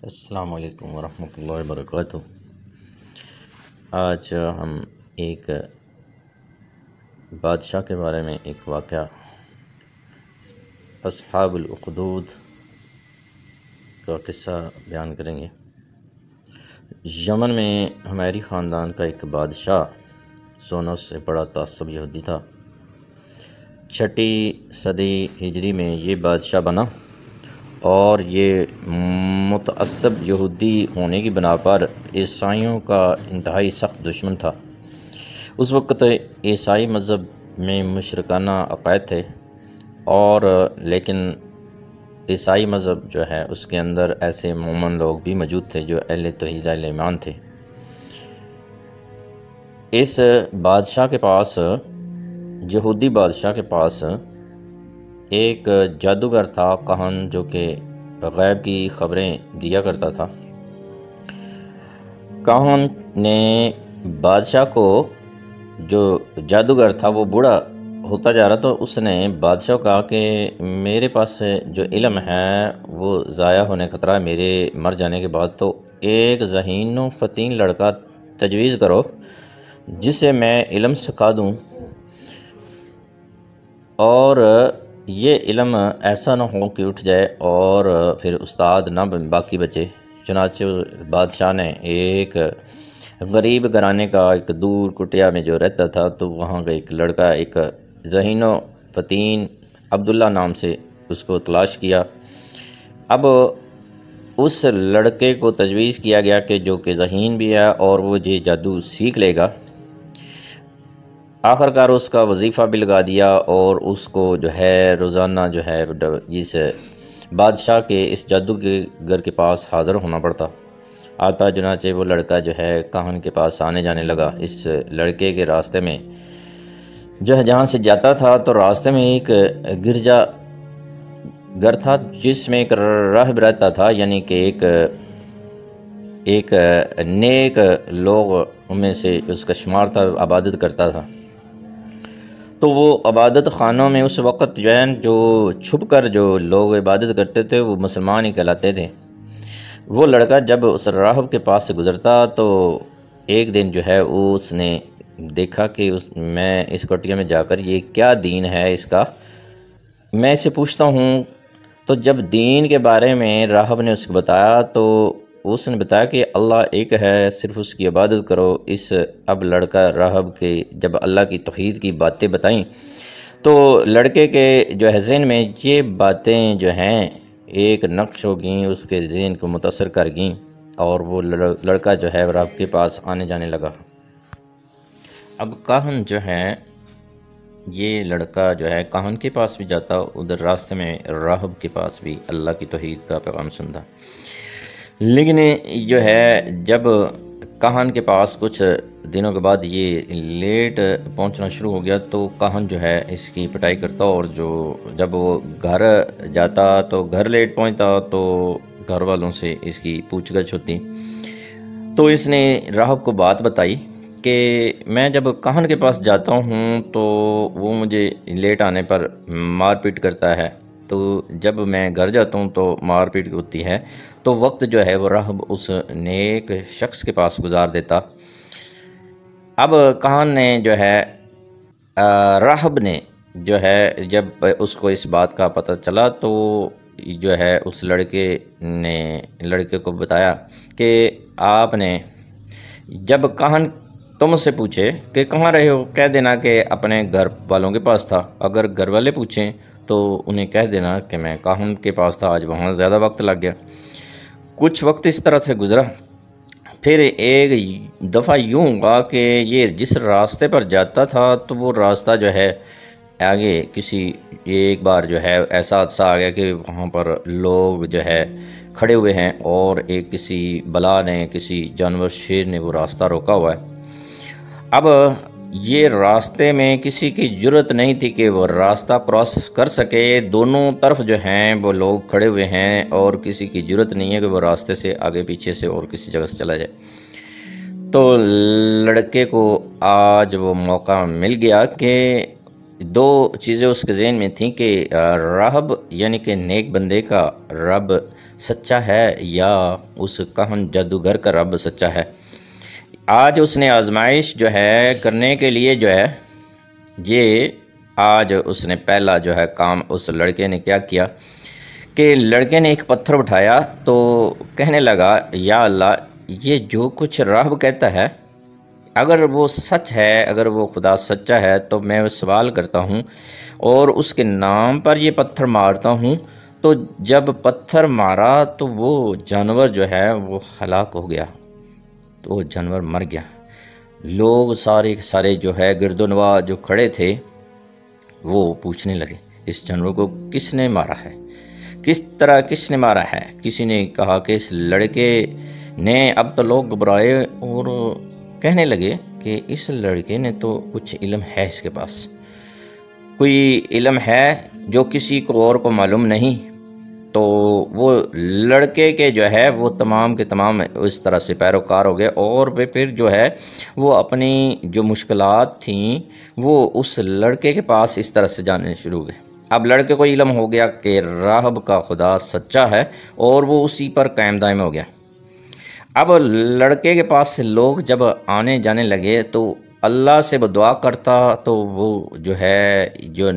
السلام علیکم ورحمۃ اللہ وبرکاتہ۔ آج ہم ایک بادشاہ کے بارے میں ایک واقعہ اصحاب الاخدود کا قصہ بیان کریں گے۔ یمن میں ہماری خاندان کا ایک بادشاہ سونوں سے بڑا تعصب یہودی تھا۔ 6 صدی ہجری میں یہ بادشاہ بنا اور یہ متعصب یہودی ہونے کی بنا پر عیسائیوں کا انتہائی سخت دشمن تھا۔ اس وقت عیسائی مذہب میں مشرکانہ عقائد تھے اور لیکن عیسائی مذہب جو ہے اس کے اندر ایسے مومن لوگ بھی موجود تھے جو اہل توحید اہل ایمان تھے۔ اس بادشاہ کے پاس یہودی بادشاہ کے پاس ایک جادوگر تھا کہن، جو کہ غیب کی خبریں دیا کرتا تھا۔ کہن نے بادشاہ کو، جو جادوگر تھا وہ بوڑھا ہوتا جا رہا، تو اس نے بادشاہ کو کہا کہ میرے پاس جو علم ہے وہ ضائع ہونے کا خطرہ ہے میرے مر جانے کے بعد، تو ایک ذہین و فطین لڑکا تجویز کرو جسے میں علم سکھا دوں، اور یہ علم ایسا نہ ہو کہ اٹھ جائے اور پھر استاد نہ باقی بچے۔ چنانچہ بادشاہ نے ایک غریب گھرانے کا ایک دور کٹیا میں جو رہتا تھا، تو وہاں کا ایک لڑکا، ایک ذہین و فطین عبداللہ نام سے، اس کو تلاش کیا۔ اب اس لڑکے کو تجویز کیا گیا کہ جو کہ ذہین بھی ہے اور وہ یہ جادو سیکھ لے گا۔ آخر کار اس کا وظیفہ بھی لگا دیا اور اس کو جو ہے روزانہ جو ہے اس بادشاہ کے اس جادوگر کے پاس حاضر ہونا پڑتا آتا۔ چنانچہ وہ لڑکا جو ہے کہن کے پاس آنے جانے لگا۔ اس لڑکے کے راستے میں جو ہے جہاں سے جاتا تھا تو راستے میں ایک گرجا گھر تھا جس میں ایک راہب رہتا تھا، یعنی کہ ایک نیک لوگ میں سے اس کا شمار تھا، عبادت کرتا تھا۔ تو وہ عبادت خانوں میں اس وقت جو چھپ کر جو لوگ عبادت کرتے تھے وہ مسلمان ہی کہلاتے تھے۔ وہ لڑکا جب اس راہب کے پاس سے گزرتا تو ایک دن جو ہے اس نے دیکھا کہ میں اس کٹیا میں جا کر یہ کیا دین ہے اس کا، میں اسے پوچھتا ہوں۔ تو جب دین کے بارے میں راہب نے اس کو بتایا تو اس نے بتایا کہ اللہ ایک ہے، صرف اس کی عبادت کرو۔ اب لڑکا راہب کے جب اللہ کی توحید کی باتیں بتائیں تو لڑکے کے جو ہے ذہن میں یہ باتیں جو ہیں ایک نقش ہو گئیں، اس کے ذہن کو متاثر کر گئیں، اور وہ لڑکا جو ہے راہب کے پاس آنے جانے لگا۔ اب کاہن جو ہے، یہ لڑکا جو ہے کاہن کے پاس بھی جاتا، ادھر راستے میں راہب کے پاس بھی اللہ کی توحید کا پیغام سنتا۔ لیکن جو ہے جب کاہن کے پاس کچھ دنوں کے بعد یہ لیٹ پہنچنا شروع ہو گیا تو کاہن جو ہے اس کی پٹائی کرتا، اور جب وہ گھر جاتا تو گھر لیٹ پہنچتا تو گھر والوں سے اس کی پوچھ گچھ ہوتی۔ تو اس نے راہب کو بات بتائی کہ میں جب کاہن کے پاس جاتا ہوں تو وہ مجھے لیٹ آنے پر مار پیٹ کرتا ہے، تو جب میں گھر جاتا ہوں تو مار پیٹ ہوتی ہے، تو وقت جو ہے وہ راہب اس نیک شخص کے پاس گزار دیتا۔ اب کاہن نے جو ہے راہب نے جو ہے جب اس کو اس بات کا پتہ چلا تو جو ہے اس لڑکے کو بتایا کہ آپ نے جب کاہن تم سے پوچھے کہ کہاں رہے ہو، کہہ دینا کہ اپنے گھر والوں کے پاس تھا۔ اگر گھر والے پوچھیں تو انہیں کہہ دینا کہ میں کاہن کے پاس تھا، آج وہاں زیادہ وقت لگ گیا۔ کچھ وقت اس طرح سے گزرا، پھر ایک دفعہ یوں ہوا کہ یہ جس راستے پر جاتا تھا تو وہ راستہ جو ہے آگے ایک بار جو ہے ایسا حادثہ آ گیا کہ وہاں پر لوگ جو ہے کھڑے ہوئے ہیں اور کسی بلا نے، کسی جانور شیر نے وہ راستہ روکا ہوا ہے۔ اب یہ راستے میں کسی کی جرت نہیں تھی کہ وہ راستہ کراس کر سکے، دونوں طرف جو ہیں وہ لوگ کھڑے ہوئے ہیں اور کسی کی جرت نہیں ہے کہ وہ راستے سے آگے پیچھے سے اور کسی جگہ سے چلا جائے۔ تو لڑکے کو آج وہ موقع مل گیا کہ 2 چیزیں اس کے ذہن میں تھیں کہ راہب یعنی کہ نیک بندے کا رب سچا ہے یا اس کہن جادوگر کا رب سچا ہے۔ آج اس نے آزمائش جو ہے کرنے کے لیے جو ہے یہ آج اس نے پہلا جو ہے کام اس لڑکے نے کیا کیا کہ لڑکے نے ایک پتھر اٹھایا تو کہنے لگا یا اللہ یہ جو کچھ رب کہتا ہے اگر وہ سچ ہے، اگر وہ خدا سچا ہے تو میں سوال کرتا ہوں اور اس کے نام پر یہ پتھر مارتا ہوں۔ تو جب پتھر مارا تو وہ جانور جو ہے وہ ہلاک ہو گیا، تو وہ جانور مر گیا۔ لوگ سارے جو ہے گرد و نواح جو کھڑے تھے وہ پوچھنے لگے اس جانور کو کس نے مارا ہے، کس نے مارا ہے۔ کسی نے کہا کہ اس لڑکے نے۔ اب تو لوگ گھبرائے اور کہنے لگے کہ اس لڑکے نے تو کچھ علم ہے، اس کے پاس کوئی علم ہے جو کسی کو اور کو معلوم نہیں۔ تو وہ لڑکے کے جو ہے وہ تمام کے تمام اس طرح سے پیروکار ہو گئے، اور پھر جو ہے وہ اپنی جو مشکلات تھیں وہ اس لڑکے کے پاس اس طرح سے جانے شروع ہوئے۔ اب لڑکے کو علم ہو گیا کہ راہب کا خدا سچا ہے اور وہ اسی پر قائم دائم ہو گیا۔ اب لڑکے کے پاس سے لوگ جب آنے جانے لگے تو اللہ سے وہ دعا کرتا تو وہ جو ہے جو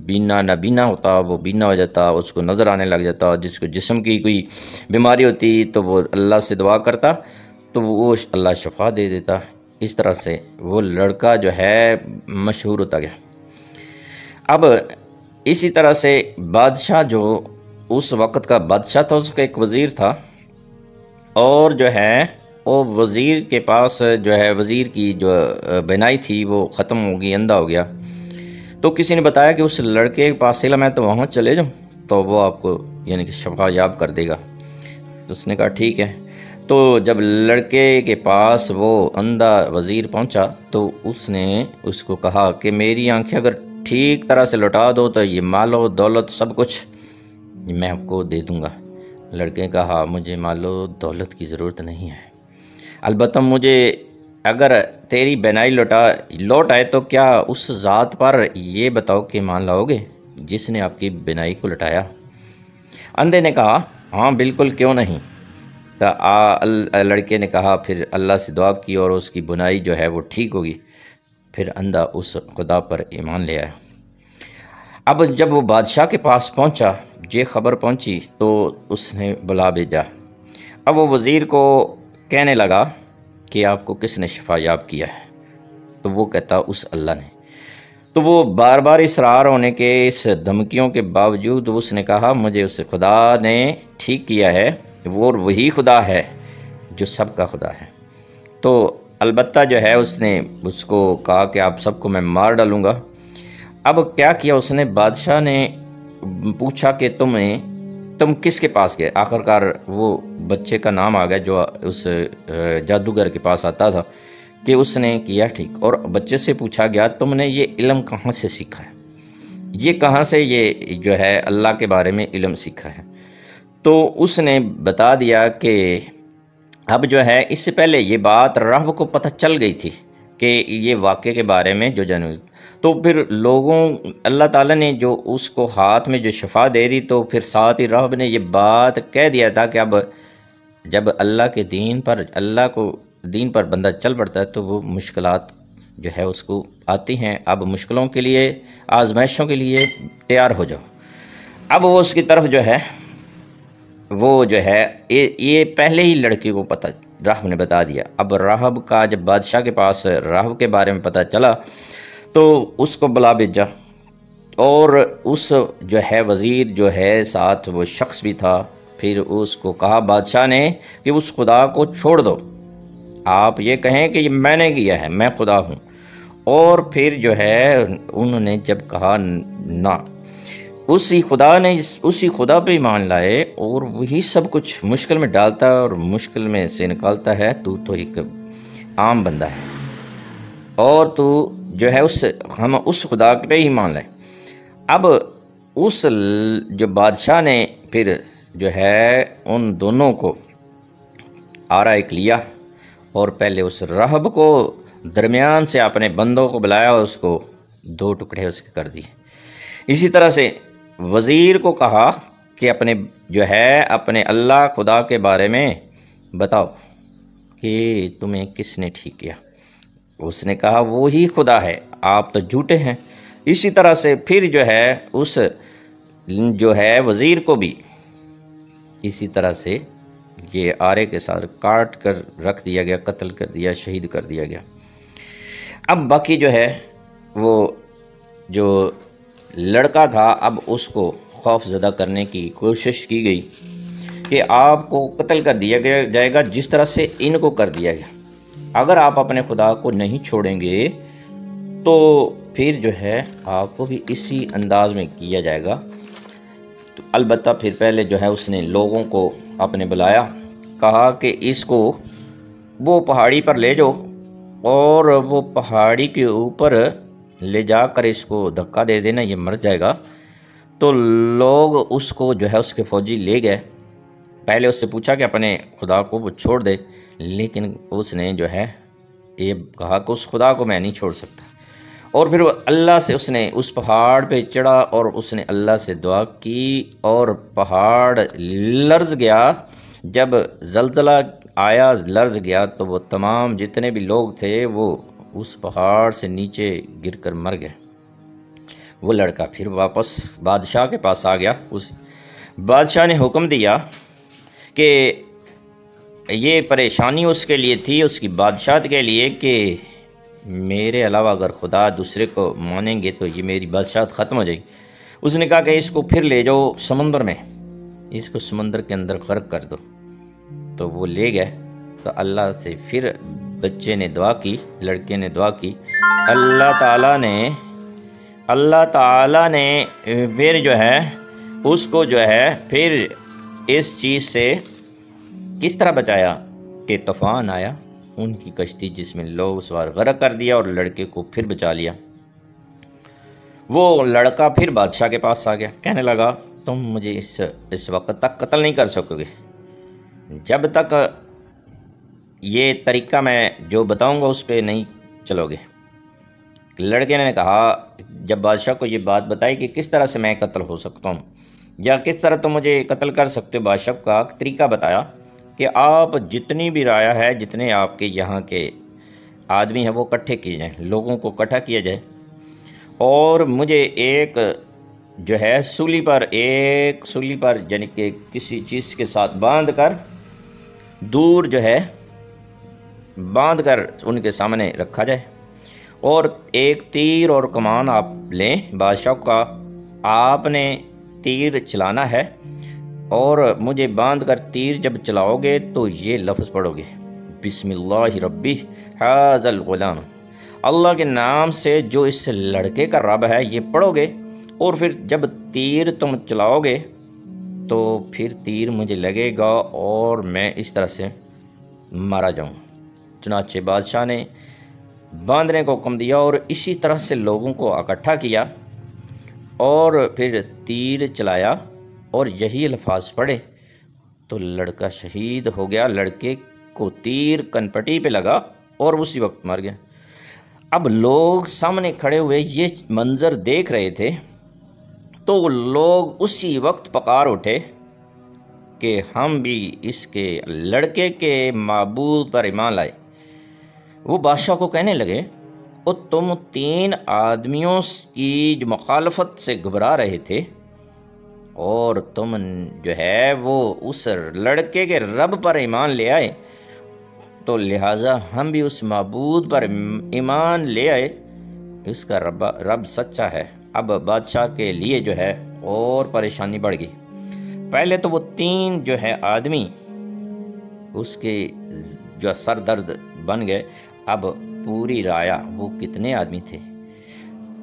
بینا نابینا ہوتا وہ بینا ہو جاتا، اس کو نظر آنے لگ جاتا، جس کو جسم کی کوئی بیماری ہوتی تو وہ اللہ سے دعا کرتا تو وہ اللہ شفا دے دیتا۔ اس طرح سے وہ لڑکا جو ہے مشہور ہوتا گیا۔ اب اسی طرح سے بادشاہ جو اس وقت کا بادشاہ تھا اس کا ایک وزیر تھا، اور جو ہے وہ وزیر کے پاس جو ہے وزیر کی جو بینائی تھی وہ ختم ہو گئی، اندھا ہو گیا۔ تو کسی نے بتایا کہ اس لڑکے کے پاس علم ہے تو وہاں چلے جاؤ تو وہ آپ کو یعنی کہ شفا یاب کر دے گا۔ تو اس نے کہا ٹھیک ہے۔ تو جب لڑکے کے پاس وہ اندھا وزیر پہنچا تو اس نے اس کو کہا کہ میری آنکھیں اگر ٹھیک طرح سے لوٹا دو تو یہ مال و دولت سب کچھ میں آپ کو دے دوں گا۔ لڑکے نے کہا مجھے مال و دولت کی ضرورت نہیں ہے، البتہ مجھے اگر تیری بینائی لوٹ آئے تو کیا اس ذات پر یہ بتاؤ کہ مان لاؤ گے جس نے آپ کی بینائی کو لٹایا؟ اندھے نے کہا ہاں بالکل، کیوں نہیں۔ تو لڑکے نے کہا پھر اللہ سے دعا کی اور اس کی بنائی جو ہے وہ ٹھیک ہوگی۔ پھر اندھا اس خدا پر ایمان لے آیا۔ اب جب وہ بادشاہ کے پاس پہنچا، یہ خبر پہنچی تو اس نے بلا بھیجا۔ اب وہ وزیر کو کہنے لگا کہ آپ کو کس نے شفا یاب کیا ہے؟ تو وہ کہتا اس اللہ نے۔ تو وہ بار بار اصرار ہونے کے اس دھمکیوں کے باوجود اس نے کہا مجھے اس خدا نے ٹھیک کیا ہے، وہ وہی خدا ہے جو سب کا خدا ہے۔ تو البتہ جو ہے اس نے اس کو کہا کہ آپ سب کو میں مار ڈالوں گا۔ اب کیا کیا اس نے، بادشاہ نے پوچھا کہ تم کس کے پاس گئے؟ آخرکار وہ بچے کا نام آ گیا جو اس جادوگر کے پاس آتا تھا کہ اس نے کیا ٹھیک، اور بچے سے پوچھا گیا تم نے یہ علم کہاں سے سیکھا ہے، یہ کہاں سے یہ جو ہے اللہ کے بارے میں علم سیکھا ہے؟ تو اس نے بتا دیا کہ اب جو ہے اس سے پہلے یہ بات راہب کو پتہ چل گئی تھی کہ یہ واقعے کے بارے میں جو جانو، تو پھر لوگوں اللہ تعالیٰ نے جو اس کو ہاتھ میں جو شفا دے دی تو پھر ساتھ ہی راہب نے یہ بات کہہ دیا تھا کہ اب جب اللہ کے دین پر بندہ چل پڑتا ہے تو وہ مشکلات جو ہے اس کو آتی ہیں، اب مشکلوں کے لیے آزمائشوں کے لیے تیار ہو جاؤ۔ اب وہ اس کی طرف جو ہے وہ جو ہے یہ پہلے ہی لڑکی کو پتہ راہب نے بتا دیا۔ اب راہب کا جب بادشاہ کے پاس راہب کے بارے میں پتہ چلا تو اس کو بلا بھیجا، اور اس جو ہے وزیر جو ہے ساتھ وہ شخص بھی تھا، پھر اس کو کہا بادشاہ نے کہ اس خدا کو چھوڑ دو، آپ یہ کہیں کہ یہ میں نے کیا ہے، میں خدا ہوں۔ اور پھر جو ہے انہوں نے جب کہا نہ، اسی خدا پہ ایمان لائے اور وہی سب کچھ مشکل میں ڈالتا ہے اور مشکل میں سے نکالتا ہے، تو ایک عام بندہ ہے، اور تو جو ہے ہم اس خدا پہ ہی مان لیں۔ اب اس جو بادشاہ نے پھر جو ہے ان دونوں کو آرا ایک لیا اور پہلے اس راہب کو درمیان سے اپنے بندوں کو بلایا اور اس کو 2 ٹکڑے اس کے کر دیے۔ اسی طرح سے وزیر کو کہا کہ اپنے اللہ خدا کے بارے میں بتاؤ کہ تمہیں کس نے ٹھیک کیا۔ اس نے کہا وہی خدا ہے، آپ تو جھوٹے ہیں۔ اسی طرح سے پھر اس وزیر کو بھی اسی طرح سے یہ آرے کے ساتھ کاٹ کر رکھ دیا گیا، قتل کر دیا، شہید کر دیا گیا۔ اب باقی وہ جو لڑکا تھا، اب اس کو خوف زدہ کرنے کی کوشش کی گئی کہ آپ کو قتل کر دیا جائے گا جس طرح سے ان کو کر دیا گیا۔ اگر آپ اپنے خدا کو نہیں چھوڑیں گے تو پھر آپ کو بھی اسی انداز میں کیا جائے گا۔ تو البتہ پھر پہلے اس نے لوگوں کو اپنے بلایا، کہا کہ اس کو وہ پہاڑی پر لے جاؤ اور وہ پہاڑی کے اوپر لے جا کر اس کو دھکا دے دینا، یہ مر جائے گا۔ تو لوگ اس کو اس کے فوجی لے گئے۔ پہلے اس سے پوچھا کہ اپنے خدا کو وہ چھوڑ دے، لیکن اس نے یہ کہا کہ اس خدا کو میں نہیں چھوڑ سکتا۔ اور پھر وہ اللہ سے اس نے اس پہاڑ پہ چڑھا اور اس نے اللہ سے دعا کی اور پہاڑ لرز گیا۔ جب زلزلہ آیا، لرز گیا، تو وہ تمام جتنے بھی لوگ تھے وہ اس پہاڑ سے نیچے گر کر مر گئے۔ وہ لڑکا پھر واپس بادشاہ کے پاس آ گیا۔ اس بادشاہ نے حکم دیا کہ یہ پریشانی اس کے لیے تھی، اس کی بادشاہت کے لیے، کہ میرے علاوہ اگر خدا دوسرے کو مانیں گے تو یہ میری بادشاہت ختم ہو جائے گی۔ اس نے کہا کہ اس کو پھر لے جاؤ سمندر میں، اس کو سمندر کے اندر غرق کر دو۔ تو وہ لے گئے۔ تو اللہ سے پھر بچے نے دعا کی، لڑکے نے دعا کی، اللہ تعالیٰ نے پھر اس کو پھر اس چیز سے کس طرح بچایا کہ طوفان آیا، ان کی کشتی جس میں لوگ سوار غرق کر دیا اور لڑکے کو پھر بچا لیا۔ وہ لڑکا پھر بادشاہ کے پاس آ گیا، کہنے لگا تم مجھے اس وقت تک قتل نہیں کر سکو گے جب تک یہ طریقہ میں جو بتاؤں گا اس پہ نہیں چلو گے۔ لڑکے نے کہا، جب بادشاہ کو یہ بات بتائی کہ کس طرح سے میں قتل ہو سکتا ہوں یا کس طرح تم مجھے قتل کر سکتے ہو، بادشاہ کا طریقہ بتایا کہ آپ جتنی بھی رعایا ہے، جتنے آپ کے یہاں کے آدمی ہیں وہ اکٹھے کیے جائیں، لوگوں کو اکٹھا کیا جائے، اور مجھے ایک سولی پر یعنی کہ کسی چیز کے ساتھ باندھ کر دور باندھ کر ان کے سامنے رکھا جائے، اور ایک تیر اور کمان آپ لیں، بادشاہ کا آپ نے تیر چلانا ہے، اور مجھے باندھ کر تیر جب چلاؤ گے تو یہ لفظ پڑھو گے، بسم اللہ ربی ھذا الغلام، اللہ کے نام سے جو اس لڑکے کا رب ہے یہ پڑھو گے، اور پھر جب تیر تم چلاؤ گے تو پھر تیر مجھے لگے گا اور میں اس طرح سے مارا جاؤں۔ چنانچہ بادشاہ نے باندھنے کو حکم دیا اور اسی طرح سے لوگوں کو اکٹھا کیا اور پھر تیر چلایا اور یہی الفاظ پڑھے تو لڑکا شہید ہو گیا۔ لڑکے کو تیر کنپٹی پہ لگا اور اسی وقت مر گیا۔ اب لوگ سامنے کھڑے ہوئے یہ منظر دیکھ رہے تھے تو لوگ اسی وقت پکار اٹھے کہ ہم بھی اس کے لڑکے کے معبود پر ایمان لائے۔ وہ بادشاہ کو کہنے لگے، اور تم 3 آدمیوں کی جو مخالفت سے گھبرا رہے تھے اور تم وہ اس لڑکے کے رب پر ایمان لے آئے، تو لہٰذا ہم بھی اس معبود پر ایمان لے آئے، اس کا رب سچا ہے۔ اب بادشاہ کے لیے اور پریشانی بڑھ گئی۔ پہلے تو وہ 3 آدمی اس کے سردرد بن گئے۔ اب پوری رعایا وہ کتنے آدمی تھے؟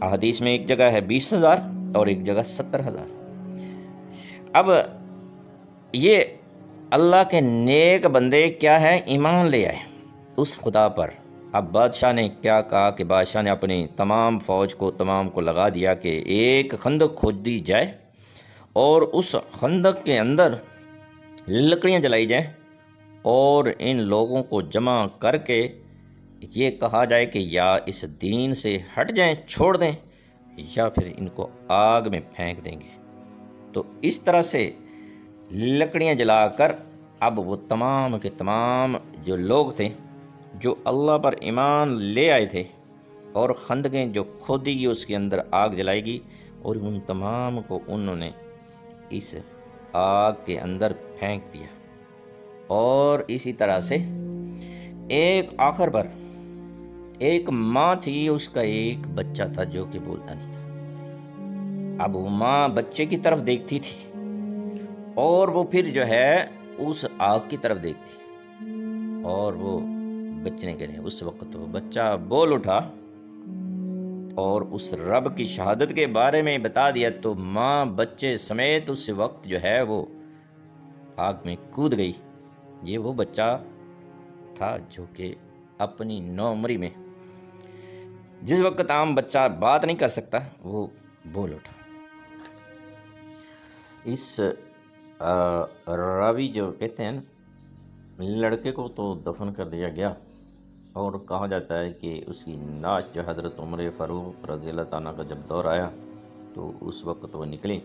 احادیث میں ایک جگہ ہے 20,000 اور ایک جگہ 70,000۔ اب یہ اللہ کے نیک بندے کیا ہے؟ ایمان لے آئے اس خدا پر۔ اب بادشاہ نے کیا کہا کہ بادشاہ نے اپنی تمام فوج کو لگا دیا کہ ایک خندق کھود دی جائے اور اس خندق کے اندر لکڑیاں جلائی جائیں اور ان لوگوں کو جمع کر کے یہ کہا جائے کہ یا اس دین سے ہٹ جائیں، چھوڑ دیں، یا پھر ان کو آگ میں پھینک دیں گے۔ تو اس طرح سے لکڑیاں جلا کر اب وہ تمام کے تمام جو لوگ تھے جو اللہ پر ایمان لے آئے تھے، اور خندقیں جو کھودی گی اس کے اندر آگ جلائے گی، اور ان تمام کو انہوں نے اس آگ کے اندر پھینک دیا۔ اور اسی طرح سے ایک آخر پر ایک ماں تھی، اس کا ایک بچہ تھا جو کہ بولتا نہیں تھا۔ اب وہ ماں بچے کی طرف دیکھتی تھی اور وہ پھر جو ہے اس آگ کی طرف دیکھتی، اور وہ بچنے کے لیے اس وقت وہ بچہ بول اٹھا اور اس رب کی شہادت کے بارے میں بتا دیا، تو ماں بچے سمیت اس وقت جو ہے وہ آگ میں کود گئی۔ یہ وہ بچہ تھا جو کہ اپنی نوعمری میں، جس وقت عام بچہ بات نہیں کر سکتا، وہ بول اٹھا۔ اس راوی جو کہتے ہیں لڑکے کو تو دفن کر دیا گیا، اور کہا جاتا ہے کہ اس کی نعش جو حضرت عمر فاروق رضی اللہ عنہ کا جب دور آیا تو اس وقت وہ نکلی،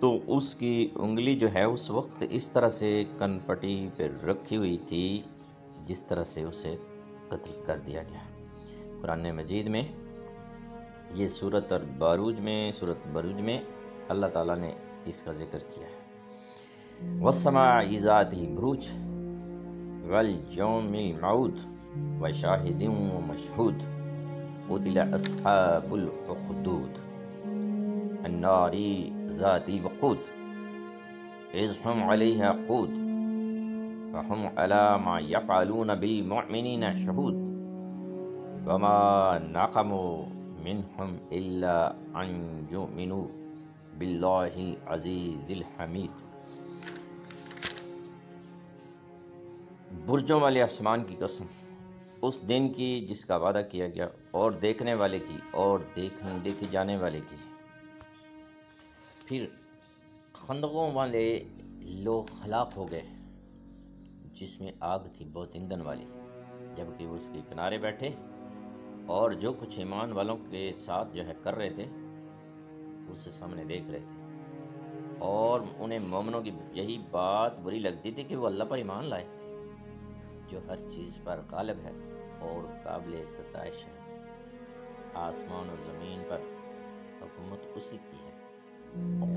تو اس کی انگلی جو ہے اس وقت اس طرح سے کن پٹی پہ رکھی ہوئی تھی جس طرح سے اسے قتل کر دیا گیا۔ قرآن مجید میں یہ سورۃ البروج میں اللہ تعالیٰ نے اس کا ذکر کیا ہے۔ والسماء ذات البروج واليوم الموعود وشاہد ومشہود قتل اصحاب الاخدود النار ذات الوقود اذ هم علیہا قود وهم علی ما یفعلون بالمؤمنین شہود وما نقموا منهم الا ان یؤمنوا باللہ العزیز الحمید۔ برجوں والے آسمان کی قسم، اس دن کی جس کا وعدہ کیا گیا، اور دیکھنے والے کی اور دیکھے جانے والے کی۔ پھر خندقوں والے لوگ ہلاک ہو گئے جس میں آگ تھی بہت ایندھن والی، جبکہ وہ اس کے کنارے بیٹھے اور جو کچھ ایمان والوں کے ساتھ جو ہے کر رہے تھے اسے سامنے دیکھ رہے تھے، اور انہیں مومنوں کی یہی بات بری لگتی تھی کہ وہ اللہ پر ایمان لائے تھے جو ہر چیز پر غالب ہے اور قابل ستائش ہے۔ آسمان و زمین پر حکومت اسی کی ہے،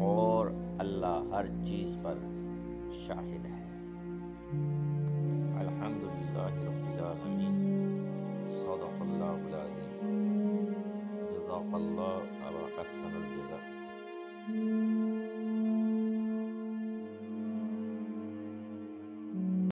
اور اللہ ہر چیز پر شاہد ہے۔